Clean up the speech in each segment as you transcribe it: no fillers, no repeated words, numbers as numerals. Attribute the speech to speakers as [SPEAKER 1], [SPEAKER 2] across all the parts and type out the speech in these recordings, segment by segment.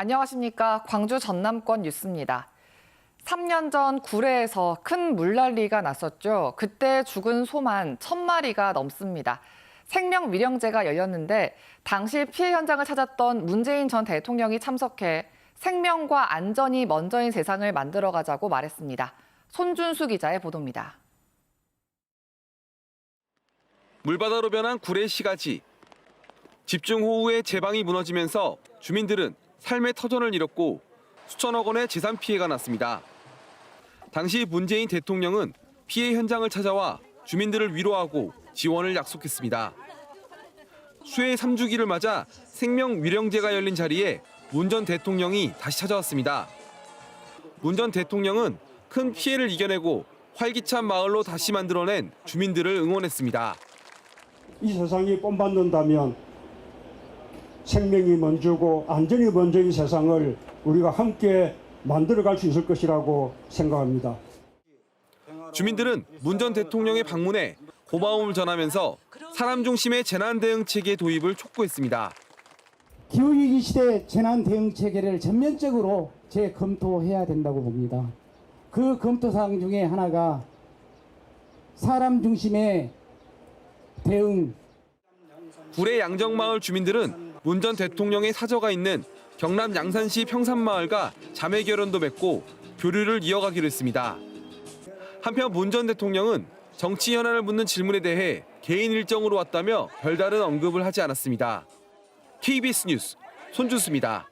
[SPEAKER 1] 안녕하십니까. 광주 전남권 뉴스입니다. 3년 전 구례에서 큰 물난리가 났었죠. 그때 죽은 소만 1,000마리가 넘습니다. 생명위령제가 열렸는데 당시 피해 현장을 찾았던 문재인 전 대통령이 참석해 생명과 안전이 먼저인 세상을 만들어가자고 말했습니다. 손준수 기자의 보도입니다.
[SPEAKER 2] 물바다로 변한 구례 시가지. 집중호우에 제방이 무너지면서 주민들은 삶의 터전을 잃었고 수천억 원의 재산 피해가 났습니다. 당시 문재인 대통령은 피해 현장을 찾아와 주민들을 위로하고 지원을 약속했습니다. 수해 3주기를 맞아 생명위령제가 열린 자리에 문 전 대통령이 다시 찾아왔습니다. 문 전 대통령은 큰 피해를 이겨내고 활기찬 마을로 다시 만들어낸 주민들을 응원했습니다.
[SPEAKER 3] 이 세상이 본받는다면 생명이 먼저고 안전이 먼저인 세상을 우리가 함께 만들어갈 수 있을 것이라고 생각합니다.
[SPEAKER 2] 주민들은 문 전 대통령의 방문에 고마움을 전하면서 사람 중심의 재난 대응 체계 도입을 촉구했습니다.
[SPEAKER 4] 기후위기 시대 재난 대응 체계를 전면적으로 재검토해야 된다고 봅니다. 그 검토 사항 중에 하나가 사람 중심의 대응.
[SPEAKER 2] 구례 양정마을 주민들은 문 전 대통령의 사저가 있는 경남 양산시 평산마을과 자매 결연도 맺고 교류를 이어가기로 했습니다. 한편 문 전 대통령은 정치 현안을 묻는 질문에 대해 개인 일정으로 왔다며 별다른 언급을 하지 않았습니다. KBS 뉴스 손준수입니다.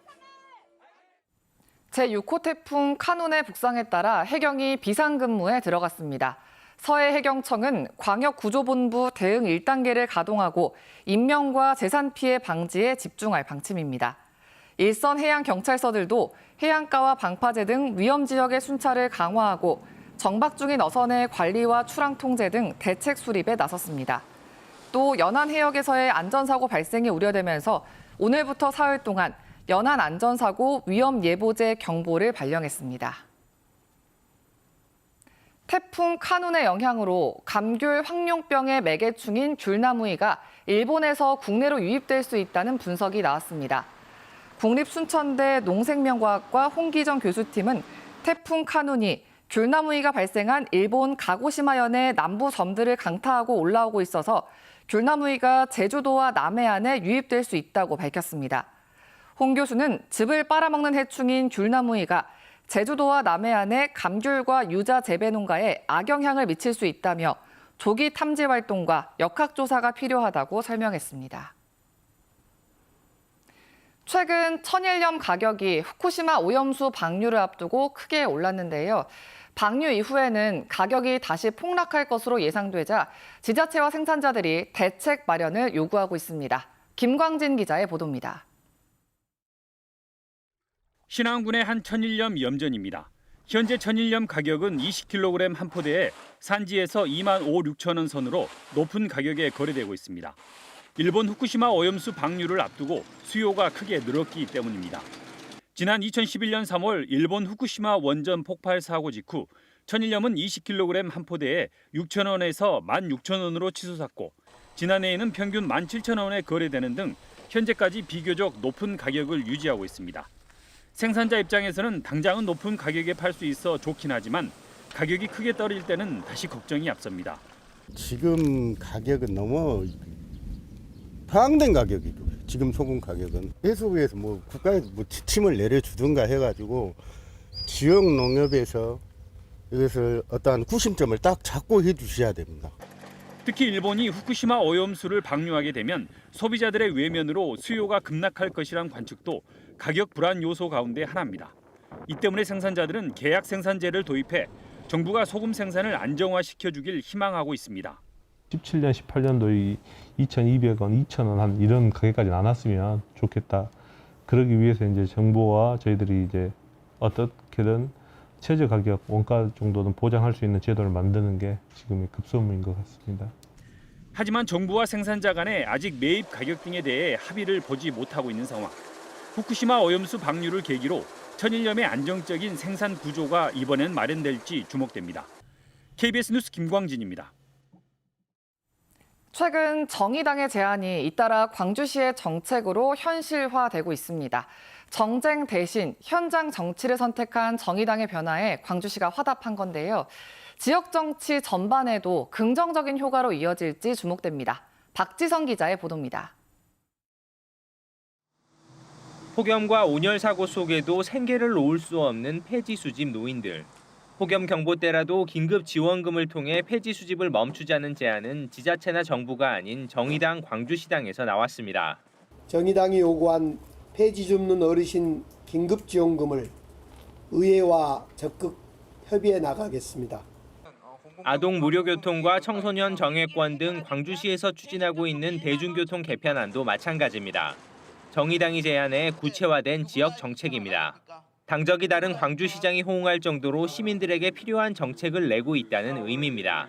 [SPEAKER 1] 제6호 태풍 카눈의 북상에 따라 해경이 비상근무에 들어갔습니다. 서해해경청은 광역구조본부 대응 1단계를 가동하고 인명과 재산 피해 방지에 집중할 방침입니다. 일선 해양경찰서들도 해안가와 방파제 등 위험 지역의 순찰을 강화하고 정박 중인 어선의 관리와 출항 통제 등 대책 수립에 나섰습니다. 또 연안 해역에서의 안전사고 발생이 우려되면서 오늘부터 사흘 동안 연안 안전사고 위험 예보제 경보를 발령했습니다. 태풍 카눈의 영향으로 감귤 황룡병의 매개충인 귤나무이가 일본에서 국내로 유입될 수 있다는 분석이 나왔습니다. 국립순천대 농생명과학과 홍기정 교수팀은 태풍 카눈이 귤나무이가 발생한 일본 가고시마현의 남부 섬들을 강타하고 올라오고 있어서 귤나무이가 제주도와 남해안에 유입될 수 있다고 밝혔습니다. 홍 교수는 즙을 빨아먹는 해충인 귤나무이가 제주도와 남해안의 감귤과 유자 재배 농가에 악영향을 미칠 수 있다며 조기 탐지 활동과 역학조사가 필요하다고 설명했습니다. 최근 천일염 가격이 후쿠시마 오염수 방류를 앞두고 크게 올랐는데요. 방류 이후에는 가격이 다시 폭락할 것으로 예상되자 지자체와 생산자들이 대책 마련을 요구하고 있습니다. 김광진 기자의 보도입니다.
[SPEAKER 5] 신안군의 한 천일염 염전입니다. 현재 천일염 가격은 20kg 한 포대에 산지에서 2만 5, 6천 원 선으로 높은 가격에 거래되고 있습니다. 일본 후쿠시마 오염수 방류를 앞두고 수요가 크게 늘었기 때문입니다. 지난 2011년 3월 일본 후쿠시마 원전 폭발 사고 직후 천일염은 20kg 한 포대에 6천 원에서 16,000원으로 치솟았고 지난해에는 평균 17,000원에 거래되는 등 현재까지 비교적 높은 가격을 유지하고 있습니다. 생산자 입장에서는 당장은 높은 가격에 팔 수 있어 좋긴 하지만 가격이 크게 떨어질 때는 다시 걱정이 앞섭니다.
[SPEAKER 6] 지금 가격은 너무 파악된 가격이고 지금 소금 가격은 해수부에서 뭐 국가에서 뭐 지침을 내려주든가 해가지고 지역 농협에서 이것을 어떠한 구심점을 딱 잡고 해주셔야 됩니다.
[SPEAKER 5] 특히 일본이 후쿠시마 오염수를 방류하게 되면 소비자들의 외면으로 수요가 급락할 것이란 관측도 가격 불안 요소 가운데 하나입니다. 이 때문에 생산자들은 계약 생산제를 도입해 정부가 소금 생산을 안정화시켜주길 희망하고 있습니다.
[SPEAKER 7] 17년, 18년도 2,200원, 2,000원 한 이런 가격까지 안 왔으면 좋겠다. 그러기 위해서 이제 정부와 저희들이 이제 어떻게든 최저 가격, 원가 정도는 보장할 수 있는 제도를 만드는 게 지금의 급선무인 것 같습니다.
[SPEAKER 5] 하지만 정부와 생산자 간에 아직 매입 가격 등에 대해 합의를 보지 못하고 있는 상황. 후쿠시마 오염수 방류를 계기로 천일염의 안정적인 생산 구조가 이번엔 마련될지 주목됩니다. KBS 뉴스 김광진입니다.
[SPEAKER 1] 최근 정의당의 제안이 잇따라 광주시의 정책으로 현실화되고 있습니다. 정쟁 대신 현장 정치를 선택한 정의당의 변화에 광주시가 화답한 건데요. 지역 정치 전반에도 긍정적인 효과로 이어질지 주목됩니다. 박지성 기자의 보도입니다.
[SPEAKER 8] 폭염과 온열 사고 속에도 생계를 놓을 수 없는 폐지 수집 노인들. 폭염 경보 때라도 긴급 지원금을 통해 폐지 수집을 멈추자는 제안은 지자체나 정부가 아닌 정의당 광주시당에서 나왔습니다.
[SPEAKER 9] 정의당이 요구한 폐지 줍는 어르신 긴급 지원금을 의회와 적극 협의해 나가겠습니다.
[SPEAKER 8] 아동 무료교통과 청소년 정액권 등 광주시에서 추진하고 있는 대중교통 개편안도 마찬가지입니다. 정의당이 제안해 구체화된 지역 정책입니다. 당적이 다른 광주시장이 호응할 정도로 시민들에게 필요한 정책을 내고 있다는 의미입니다.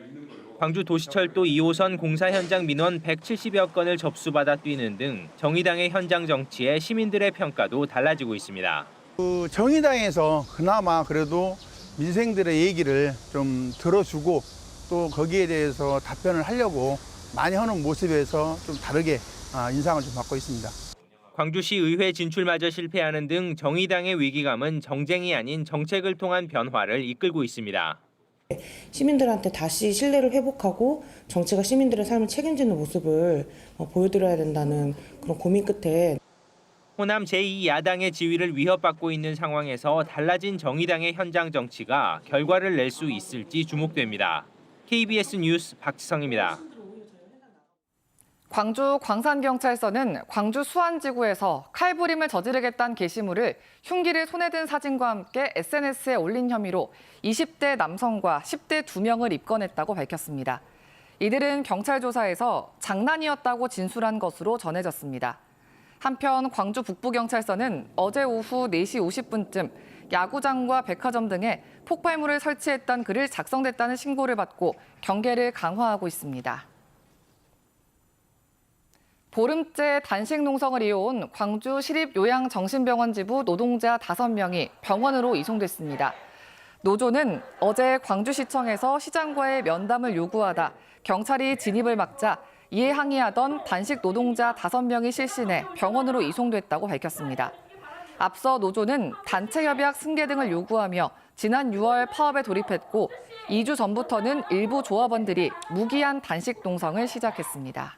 [SPEAKER 8] 광주 도시철도 2호선 공사 현장 민원 170여 건을 접수받아 뛰는 등 정의당의 현장 정치에 시민들의 평가도 달라지고 있습니다.
[SPEAKER 10] 정의당에서 그나마 그래도 민생들의 얘기를 좀 들어주고 또 거기에 대해서 답변을 하려고 많이 하는 모습에서 좀 다르게 인상을 좀 받고 있습니다.
[SPEAKER 8] 광주시 의회 진출마저 실패하는 등 정의당의 위기감은 정쟁이 아닌 정책을 통한 변화를 이끌고 있습니다.
[SPEAKER 11] 시민들한테 다시 신뢰를 회복하고 정치가 시민들의 삶을 책임지는 모습을 보여드려야 된다는 그런 고민 끝에
[SPEAKER 8] 호남 제2야당의 지위를 위협받고 있는 상황에서 달라진 정의당의 현장 정치가 결과를 낼 수 있을지 주목됩니다. KBS 뉴스 박지성입니다.
[SPEAKER 1] 광주 광산경찰서는 광주 수안지구에서 칼부림을 저지르겠다는 게시물을 흉기를 손에 든 사진과 함께 SNS에 올린 혐의로 20대 남성과 10대 2명을 입건했다고 밝혔습니다. 이들은 경찰 조사에서 장난이었다고 진술한 것으로 전해졌습니다. 한편 광주 북부경찰서는 어제 오후 4시 50분쯤 야구장과 백화점 등에 폭발물을 설치했다는 글을 작성됐다는 신고를 받고 경계를 강화하고 있습니다. 보름째 단식 농성을 이어온 광주 시립요양정신병원 지부 노동자 5명이 병원으로 이송됐습니다. 노조는 어제 광주시청에서 시장과의 면담을 요구하다 경찰이 진입을 막자 이에 항의하던 단식 노동자 5명이 실신해 병원으로 이송됐다고 밝혔습니다. 앞서 노조는 단체 협약 승계 등을 요구하며 지난 6월 파업에 돌입했고 2주 전부터는 일부 조합원들이 무기한 단식 농성을 시작했습니다.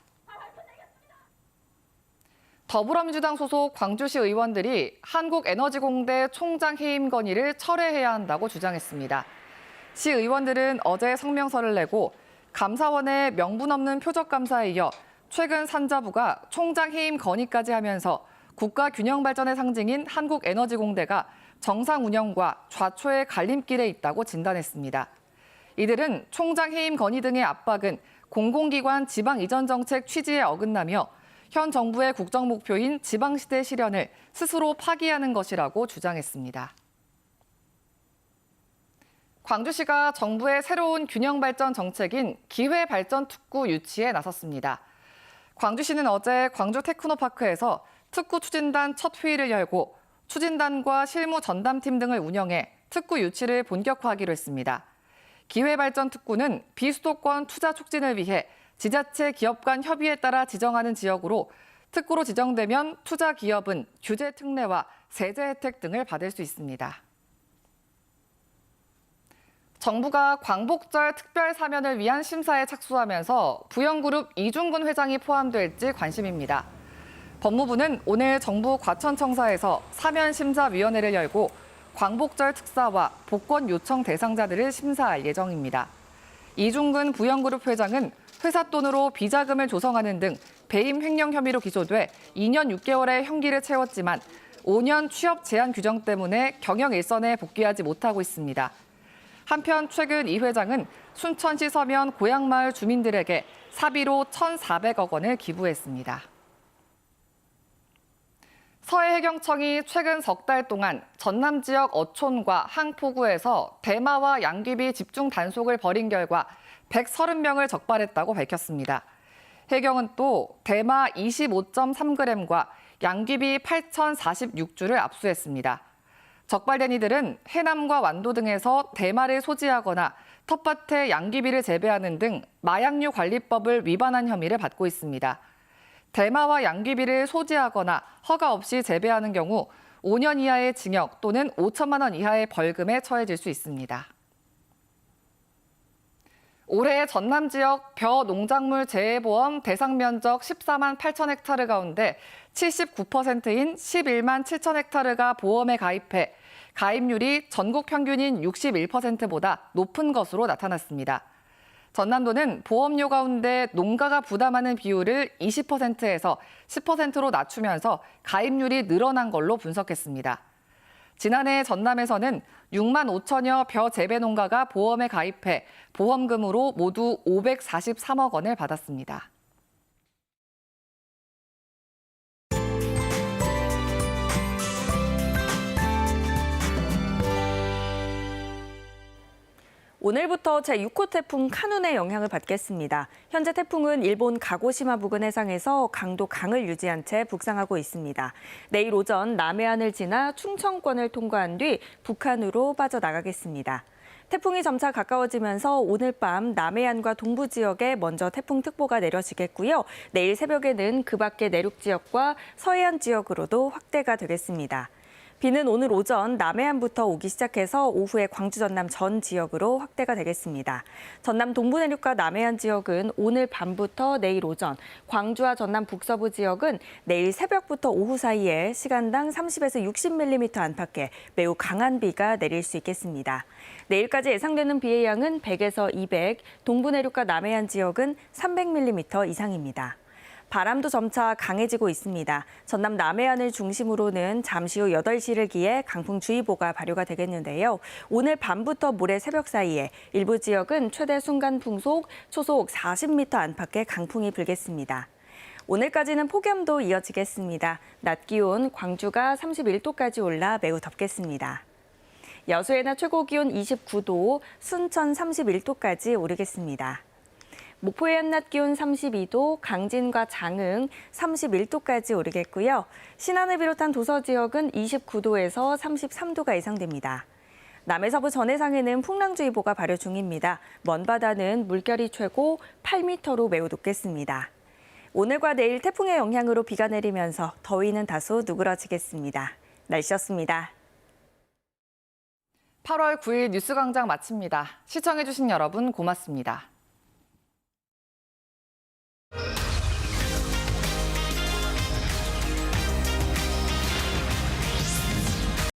[SPEAKER 1] 더불어민주당 소속 광주시 의원들이 한국에너지공대 총장 해임 건의를 철회해야 한다고 주장했습니다. 시 의원들은 어제 성명서를 내고 감사원의 명분 없는 표적 감사에 이어 최근 산자부가 총장 해임 건의까지 하면서 국가 균형 발전의 상징인 한국에너지공대가 정상 운영과 좌초의 갈림길에 있다고 진단했습니다. 이들은 총장 해임 건의 등의 압박은 공공기관 지방 이전 정책 취지에 어긋나며 현 정부의 국정 목표인 지방시대 실현을 스스로 파기하는 것이라고 주장했습니다. 광주시가 정부의 새로운 균형 발전 정책인 기회 발전 특구 유치에 나섰습니다. 광주시는 어제 광주 테크노파크에서 특구 추진단 첫 회의를 열고 추진단과 실무 전담팀 등을 운영해 특구 유치를 본격화하기로 했습니다. 기회 발전 특구는 비수도권 투자 촉진을 위해 지자체 기업 간 협의에 따라 지정하는 지역으로 특구로 지정되면 투자 기업은 규제 특례와 세제 혜택 등을 받을 수 있습니다. 정부가 광복절 특별 사면을 위한 심사에 착수하면서 부영그룹 이중근 회장이 포함될지 관심입니다. 법무부는 오늘 정부 과천청사에서 사면심사위원회를 열고 광복절 특사와 복권 요청 대상자들을 심사할 예정입니다. 이중근 부영그룹 회장은 회사 돈으로 비자금을 조성하는 등 배임 횡령 혐의로 기소돼 2년 6개월의 형기를 채웠지만 5년 취업 제한 규정 때문에 경영 일선에 복귀하지 못하고 있습니다. 한편 최근 이 회장은 순천시 서면 고향마을 주민들에게 사비로 1,400억 원을 기부했습니다. 서해해경청이 최근 석 달 동안 전남 지역 어촌과 항포구에서 대마와 양귀비 집중 단속을 벌인 결과 130명을 적발했다고 밝혔습니다. 해경은 또 대마 25.3g과 양귀비 8,046주를 압수했습니다. 적발된 이들은 해남과 완도 등에서 대마를 소지하거나 텃밭에 양귀비를 재배하는 등 마약류 관리법을 위반한 혐의를 받고 있습니다. 대마와 양귀비를 소지하거나 허가 없이 재배하는 경우 5년 이하의 징역 또는 5천만 원 이하의 벌금에 처해질 수 있습니다. 올해 전남 지역 벼 농작물 재해보험 대상 면적 14만 8천 헥타르 가운데 79%인 11만 7천 헥타르가 보험에 가입해 가입률이 전국 평균인 61%보다 높은 것으로 나타났습니다. 전남도는 보험료 가운데 농가가 부담하는 비율을 20%에서 10%로 낮추면서 가입률이 늘어난 걸로 분석했습니다. 지난해 전남에서는 6만 5천여 벼 재배 농가가 보험에 가입해 보험금으로 모두 543억 원을 받았습니다.
[SPEAKER 12] 오늘부터 제6호 태풍 카눈의 영향을 받겠습니다. 현재 태풍은 일본 가고시마 부근 해상에서 강도 강을 유지한 채 북상하고 있습니다. 내일 오전 남해안을 지나 충청권을 통과한 뒤 북한으로 빠져나가겠습니다. 태풍이 점차 가까워지면서 오늘 밤 남해안과 동부 지역에 먼저 태풍특보가 내려지겠고요. 내일 새벽에는 그 밖의 내륙 지역과 서해안 지역으로도 확대가 되겠습니다. 비는 오늘 오전 남해안부터 오기 시작해서 오후에 광주 전남 전 지역으로 확대가 되겠습니다. 전남 동부 내륙과 남해안 지역은 오늘 밤부터 내일 오전, 광주와 전남 북서부 지역은 내일 새벽부터 오후 사이에 시간당 30에서 60mm 안팎의 매우 강한 비가 내릴 수 있겠습니다. 내일까지 예상되는 비의 양은 100에서 200, 동부 내륙과 남해안 지역은 300mm 이상입니다. 바람도 점차 강해지고 있습니다. 전남 남해안을 중심으로는 잠시 후 8시를 기해 강풍주의보가 발효가 되겠는데요. 오늘 밤부터 모레 새벽 사이에 일부 지역은 최대 순간 풍속, 초속 40m 안팎의 강풍이 불겠습니다. 오늘까지는 폭염도 이어지겠습니다. 낮 기온 광주가 31도까지 올라 매우 덥겠습니다. 여수의 낮 최고 기온 29도, 순천 31도까지 오르겠습니다. 목포의 한낮 기온 32도, 강진과 장흥 31도까지 오르겠고요. 신안을 비롯한 도서 지역은 29도에서 33도가 예상됩니다. 남해서부 전해상에는 풍랑주의보가 발효 중입니다. 먼바다는 물결이 최고 8m로 매우 높겠습니다. 오늘과 내일 태풍의 영향으로 비가 내리면서 더위는 다소 누그러지겠습니다. 날씨였습니다.
[SPEAKER 1] 8월 9일 뉴스광장 마칩니다. 시청해주신 여러분 고맙습니다.